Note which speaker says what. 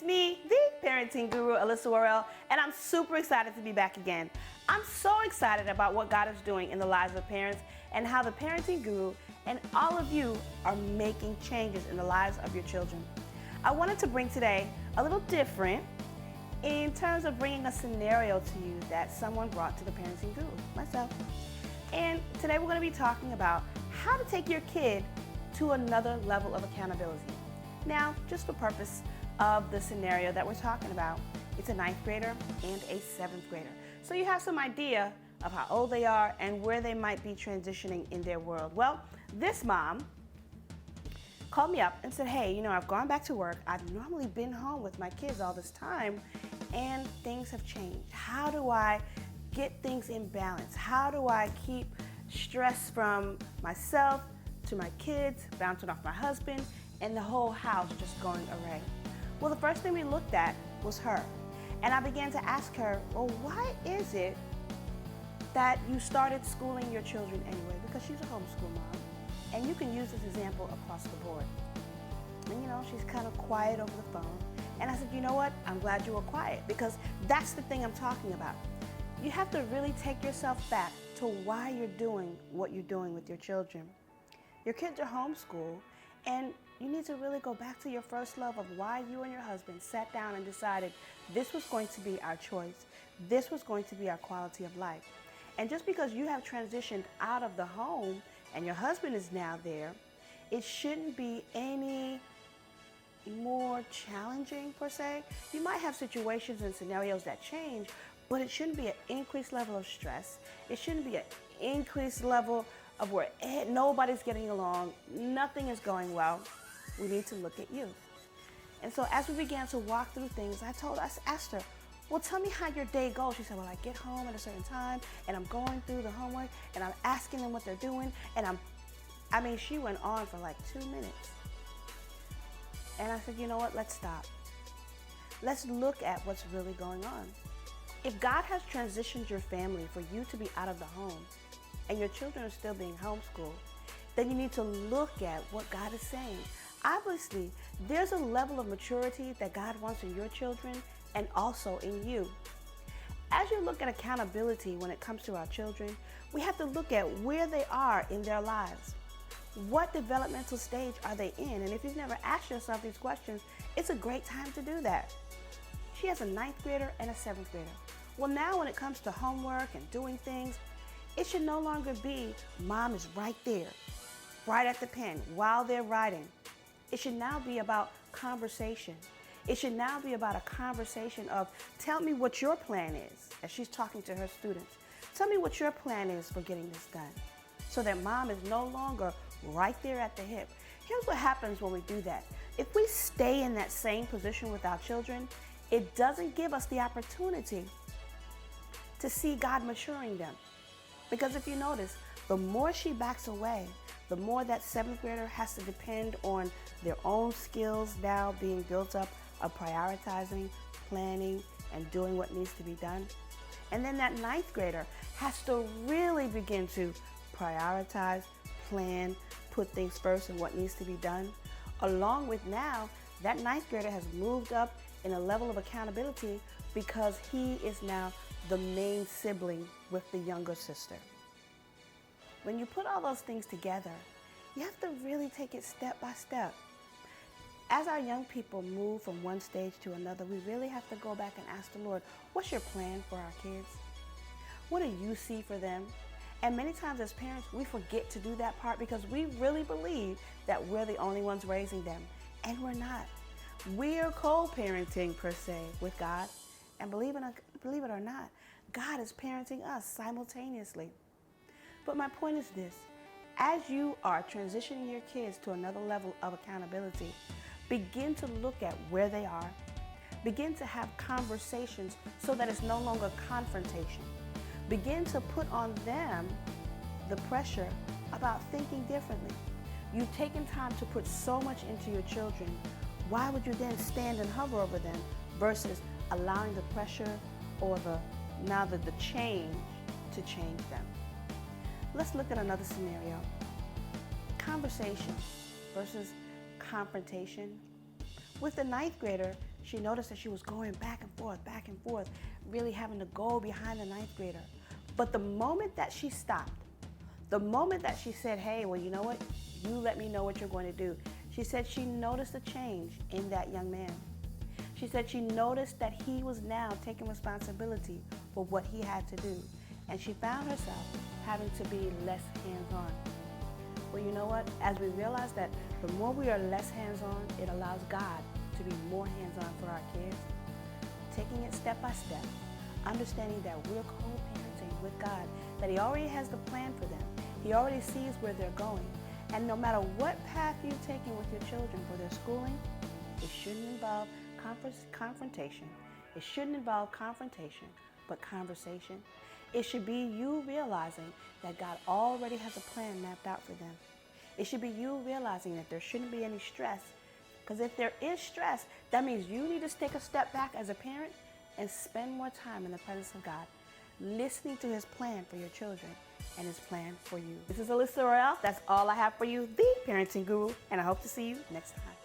Speaker 1: It's me, the parenting guru, Alyssa Worrell, and I'm super excited to be back again. I'm so excited about what God is doing in the lives of parents and how the parenting guru and all of you are making changes in the lives of your children. I wanted to bring today a little different in terms of bringing a scenario to you that someone brought to the parenting guru, myself. And today we're going to be talking about how to take your kid to another level of accountability. Now, just for purpose of the scenario that we're talking about, it's a 9th grader and a 7th grader. So you have some idea of how old they are and where they might be transitioning in their world. Well, this mom called me up and said, hey, I've gone back to work. I've normally been home with my kids all this time and things have changed. How do I get things in balance? How do I keep stress from myself to my kids, bouncing off my husband, and the whole house just going array? Well, the first thing we looked at was her. And I began to ask her, well, why is it that you started schooling your children anyway? Because she's a homeschool mom. And you can use this example across the board. And she's kind of quiet over the phone. And I said, you know what? I'm glad you were quiet, because that's the thing I'm talking about. You have to really take yourself back to why you're doing what you're doing with your children. Your kids are homeschooled, and you need to really go back to your first love of why you and your husband sat down and decided this was going to be our choice. This was going to be our quality of life. And just because you have transitioned out of the home and your husband is now there, it shouldn't be any more challenging per se. You might have situations and scenarios that change, but it shouldn't be an increased level of stress. It shouldn't be an increased level of where nobody's getting along, nothing is going well. We need to look at you. And so as we began to walk through things, I asked her, well, tell me how your day goes. She said, well, I get home at a certain time and I'm going through the homework and I'm asking them what they're doing. And she went on for like 2 minutes. And I said, you know what, let's stop. Let's look at what's really going on. If God has transitioned your family for you to be out of the home and your children are still being homeschooled, then you need to look at what God is saying. Obviously, there's a level of maturity that God wants in your children and also in you. As you look at accountability when it comes to our children, we have to look at where they are in their lives. What developmental stage are they in? And if you've never asked yourself these questions, it's a great time to do that. She has a 9th grader and a 7th grader. Well, now when it comes to homework and doing things, it should no longer be mom is right there, right at the pen while they're writing. It should now be about conversation. It should now be about a conversation of, tell me what your plan is, as she's talking to her students. Tell me what your plan is for getting this done, so that mom is no longer right there at the hip. Here's what happens when we do that. If we stay in that same position with our children, it doesn't give us the opportunity to see God maturing them. Because if you notice, the more she backs away, the more that 7th grader has to depend on their own skills now being built up of prioritizing, planning, and doing what needs to be done. And then that 9th grader has to really begin to prioritize, plan, put things first and what needs to be done. Along with now, that 9th grader has moved up in a level of accountability because he is now the main sibling with the younger sister. When you put all those things together, you have to really take it step by step. As our young people move from one stage to another, we really have to go back and ask the Lord, what's your plan for our kids? What do you see for them? And many times as parents, we forget to do that part because we really believe that we're the only ones raising them. And we're not. We're co-parenting per se with God. And believe it or not, God is parenting us simultaneously. But my point is this: as you are transitioning your kids to another level of accountability, begin to look at where they are. Begin to have conversations so that it's no longer confrontation. Begin to put on them the pressure about thinking differently. You've taken time to put so much into your children. Why would you then stand and hover over them versus allowing the pressure or the change to change them? Let's look at another scenario. Conversation versus confrontation. With the 9th grader, she noticed that she was going back and forth, really having to go behind the ninth grader. But the moment that she stopped, the moment that she said, hey, well, you know what? You let me know what you're going to do. She said she noticed a change in that young man. She said she noticed that he was now taking responsibility for what he had to do. And she found herself having to be less hands-on. Well, you know what? As we realize that the more we are less hands-on, it allows God to be more hands-on for our kids. Taking it step by step, understanding that we're co-parenting with God, that He already has the plan for them. He already sees where they're going. And no matter what path you're taking with your children for their schooling, it shouldn't involve confrontation. It shouldn't involve confrontation, but conversation. It should be you realizing that God already has a plan mapped out for them. It should be you realizing that there shouldn't be any stress. Because if there is stress, that means you need to take a step back as a parent and spend more time in the presence of God, listening to His plan for your children and His plan for you. This is Alyssa Royale. That's all I have for you, the Parenting Guru, and I hope to see you next time.